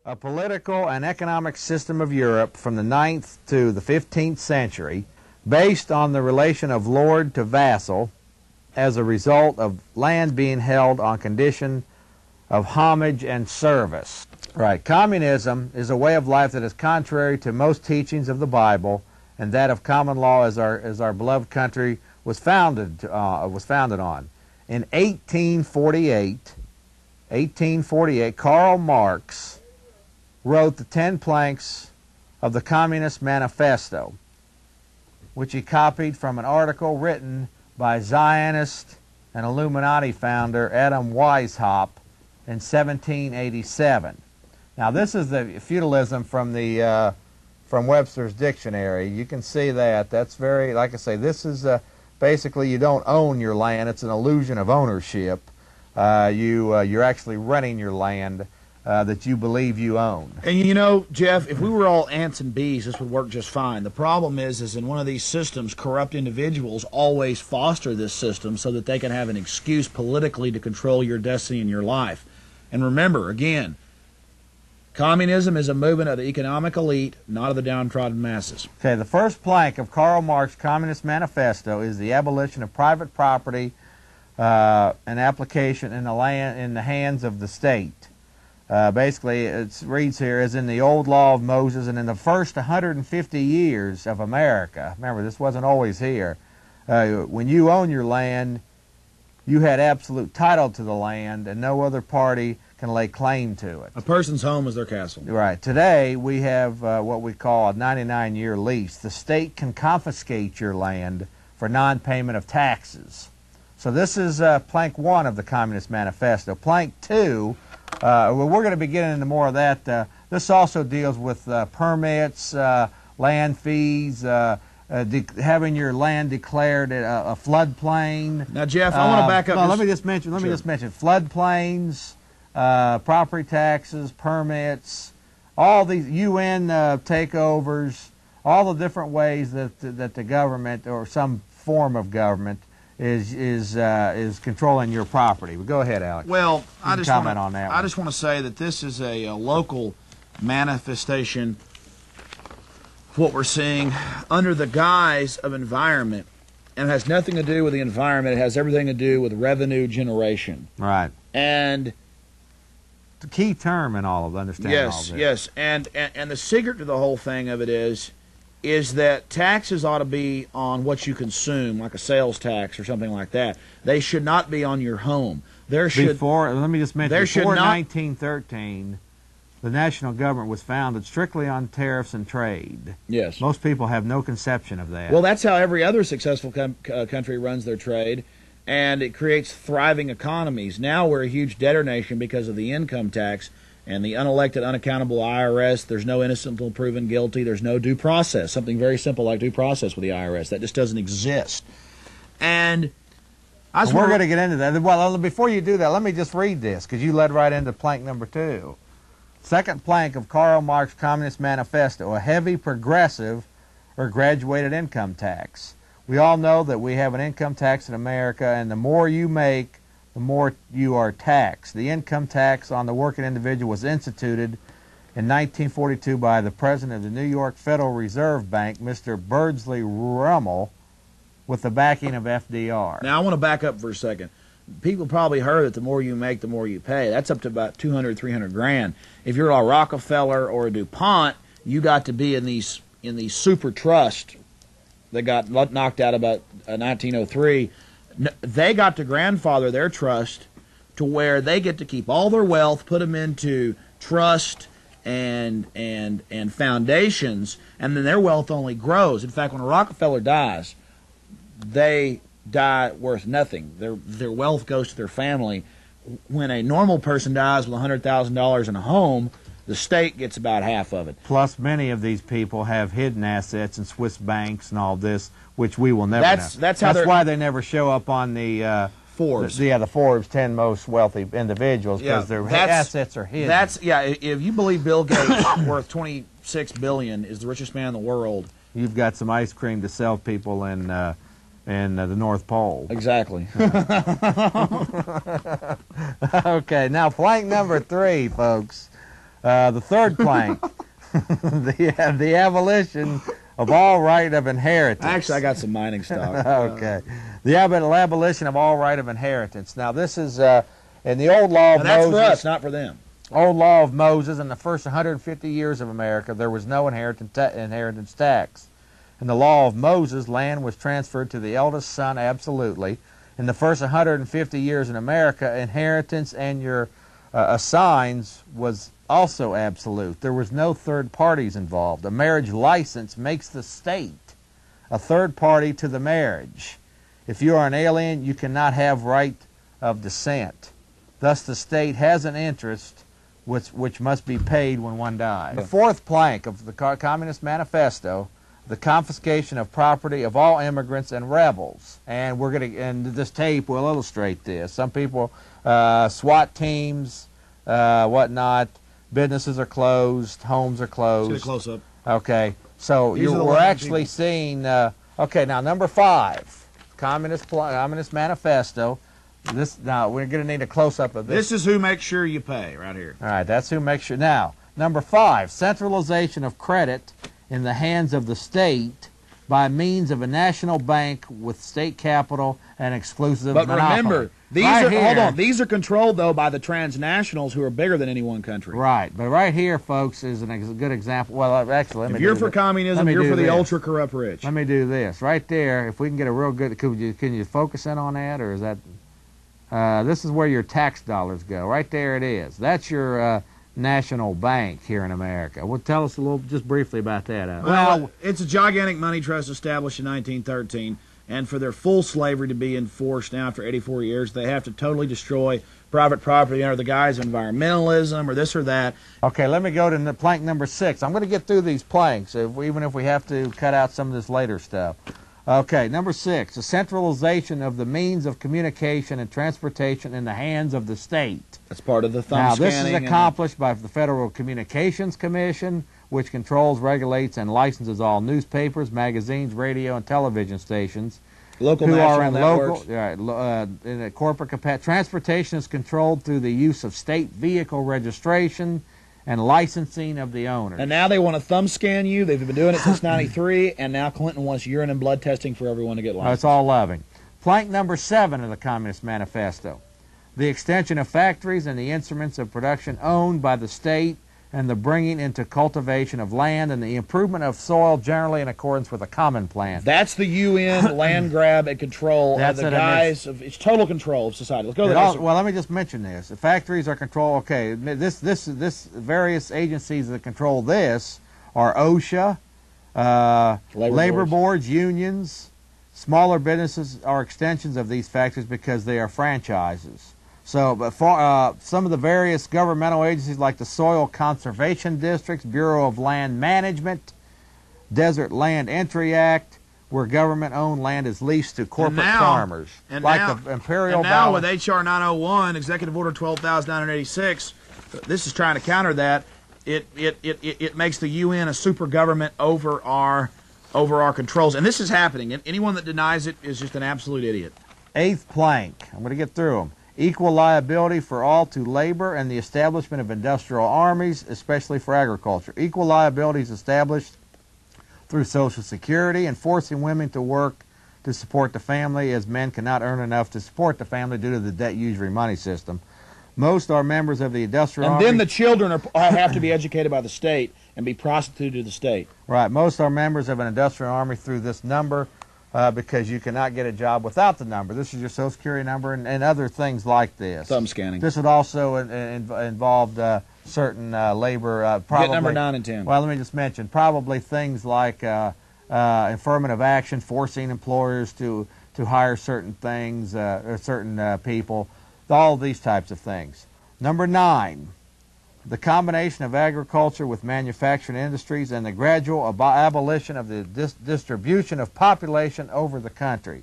a political and economic system of Europe from the 9th to the 15th century based on the relation of lord to vassal as a result of land being held on condition of homage and service. Right. Communism is a way of life that is contrary to most teachings of the Bible and that of common law as our beloved country was founded on. In 1848, Karl Marx wrote the 10 planks of the Communist Manifesto, which he copied from an article written by Zionist and Illuminati founder Adam Weishaupt in 1787. Now, this is the feudalism from Webster's dictionary. You can see that. That's very, like I say, this is basically you don't own your land. It's an illusion of ownership. You're actually running your land that you believe you own. And you know, Jeff, if we were all ants and bees, this would work just fine. The problem is in one of these systems, corrupt individuals always foster this system so that they can have an excuse politically to control your destiny and your life. And remember, again, communism is a movement of the economic elite, not of the downtrodden masses. Okay, the first plank of Karl Marx's Communist Manifesto is the abolition of private property and application in the hands of the state. Basically, it reads here, as in the old law of Moses and in the first 150 years of America. Remember, this wasn't always here. When you own your land, you had absolute title to the land, and no other party can lay claim to it. A person's home is their castle. Right. Today, we have what we call a 99-year lease. The state can confiscate your land for non-payment of taxes. So this is plank 1 of the Communist Manifesto. Plank 2, well, we're going to be getting into more of that. This also deals with permits, land fees, having your land declared a floodplain. Now, Jeff, I want to back up. Let me just mention floodplains, property taxes, permits, all these UN takeovers, all the different ways that the government or some form of government is controlling your property. Well, go ahead, Alex. Well, I just want to say that this is a local manifestation of what we're seeing under the guise of environment, and it has nothing to do with the environment. It has everything to do with revenue generation. Right. And the key term in all of understanding all this. Yes, and the secret to the whole thing of it is that taxes ought to be on what you consume, like a sales tax or something like that. They should not be on your home. Let me just mention, before 1913, the national government was founded strictly on tariffs and trade. Yes. Most people have no conception of that. Well, that's how every other successful country runs their trade, and it creates thriving economies. Now we're a huge debtor nation because of the income tax and the unelected, unaccountable IRS. There's no innocent until proven guilty. There's no due process, something very simple like due process with the IRS. That just doesn't exist. And we're going to get into that. Well, before you do that, let me just read this, because you led right into plank number 2. Second plank of Karl Marx's Communist Manifesto, a heavy progressive or graduated income tax. We all know that we have an income tax in America, and the more you make, the more you are taxed. The income tax on the working individual was instituted in 1942 by the president of the New York Federal Reserve Bank, Mr. Beardsley Ruml, with the backing of FDR. Now, I want to back up for a second. People probably heard that the more you make, the more you pay. That's up to about 200, 300 grand. If you're a Rockefeller or a DuPont, you got to be in these super trust that got knocked out about 1903. They got to grandfather their trust to where they get to keep all their wealth, put them into trust and foundations, and then their wealth only grows. In fact, when a Rockefeller dies, they die worth nothing. Their wealth goes to their family. When a normal person dies with $100,000 in a home, the state gets about half of it. Plus, many of these people have hidden assets in Swiss banks and all this, which we will never know. That's why they never show up on the Forbes. The Forbes 10 most wealthy individuals, because their assets are hidden. If you believe Bill Gates, worth $26 billion, is the richest man in the world, you've got some ice cream to sell people in the North Pole. Exactly. Okay, now plank number 3, folks. The third plank, the abolition of all right of inheritance. Actually, I got some mining stock. Okay. The abolition of all right of inheritance. Now, this is in the old law of That's Moses. for us, not for them. Old law of Moses, in the first 150 years of America, there was no inheritance tax. In the law of Moses, land was transferred to the eldest son absolutely. In the first 150 years in America, inheritance and your assigns was also absolute. There was no third parties involved. A marriage license makes the state a third party to the marriage. If you are an alien, you cannot have right of descent. Thus, the state has an interest which must be paid when one dies. The fourth plank of the Communist Manifesto, the confiscation of property of all immigrants and rebels. And we're going to, and this tape will illustrate this. Some people, SWAT teams, whatnot, businesses are closed, homes are closed. Let's get a close up. Okay, so we're actually seeing. Okay, now number 5, Communist Manifesto. Now we're going to need a close up of this. This is who makes sure you pay, right here. All right, that's who makes sure. Now, number 5, centralization of credit in the hands of the state by means of a national bank with state capital and exclusive monopoly. But remember, these are controlled though by the transnationals who are bigger than any one country. Right, but right here, folks, is a good example. Well, actually, let me. If you're for communism, you're for the ultra corrupt rich. Let me do this right there. If we can get a real good, can you focus in on that, or is that? This is where your tax dollars go. Right there, it is. That's your national bank here in America. Well, tell us a little, just briefly about that. Well, it's a gigantic money trust established in 1913, and for their full slavery to be enforced now after 84 years, they have to totally destroy private property under the guise of environmentalism or this or that. Okay, let me go to plank number 6. I'm going to get through these planks, even if we have to cut out some of this later stuff. Okay, number 6, the centralization of the means of communication and transportation in the hands of the state. That's part of the thumb Now, scanning. this is accomplished by the Federal Communications Commission, which controls, regulates, and licenses all newspapers, magazines, radio, and television stations. Local who national are in networks. in a corporate capacity. Transportation is controlled through the use of state vehicle registration and licensing of the owners. And now they want to thumb scan you. They've been doing it since 93, and now Clinton wants urine and blood testing for everyone to get licensed. That's all loving. Plank number 7 of the Communist Manifesto. The extension of factories and the instruments of production owned by the state and the bringing into cultivation of land and the improvement of soil generally in accordance with a common plan. That's the UN land grab and control of the guys. It's total control of society. Let's go there. Well, let me just mention this. The factories are controlled. Okay, this various agencies that control this are OSHA, labor boards, unions. Smaller businesses are extensions of these factories because they are franchises. So, but for some of the various governmental agencies like the Soil Conservation Districts, Bureau of Land Management, Desert Land Entry Act, where government-owned land is leased to corporate farmers. And like now, the Imperial and now with H.R. 901, Executive Order 12,986, this is trying to counter that. It makes the UN a super government over our controls. And this is happening. And anyone that denies it is just an absolute idiot. 8th plank. I'm going to get through them. Equal liability for all to labor and the establishment of industrial armies, especially for agriculture. Equal liability is established through Social Security and forcing women to work to support the family, as men cannot earn enough to support the family due to the debt usury money system. Most are members of the industrial army. And then the children have to be educated by the state and be prostituted to the state. Right. Most are members of an industrial army through this number. Because you cannot get a job without the number. This is your Social Security number and other things like this. Thumb scanning. This would also involve certain labor. Probably, get number 9 and 10. Well, let me just mention, probably things like affirmative action, forcing employers to hire certain things or certain people, all these types of things. Number 9. The combination of agriculture with manufacturing industries and the gradual abolition of the distribution of population over the country.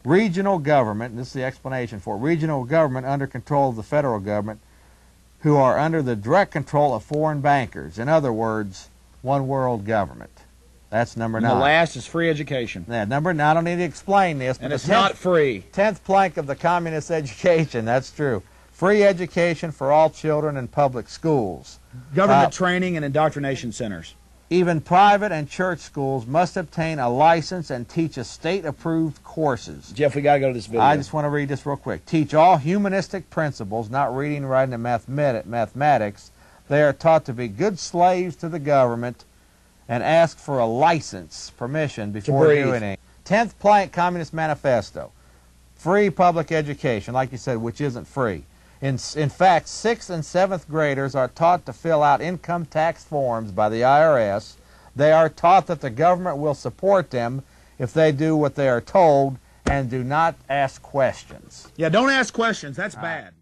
Regional government, and this is the explanation for it, regional government under control of the federal government who are under the direct control of foreign bankers. In other words, one world government. That's number 9. And the last is free education. Yeah, number 9, I don't need to explain this. And it's not free. 10th plank of the communist education, that's true. Free education for all children in public schools. Government training and indoctrination centers. Even private and church schools must obtain a license and teach a state-approved courses. Jeff, we got to go to this video. I just want to read this real quick. Teach all humanistic principles, not reading, writing, and mathematics. They are taught to be good slaves to the government and ask for a license, permission, before doing anything. 10th plank Communist Manifesto. Free public education, like you said, which isn't free. In fact, 6th and 7th graders are taught to fill out income tax forms by the IRS. They are taught that the government will support them if they do what they are told and do not ask questions. Yeah, don't ask questions. That's bad.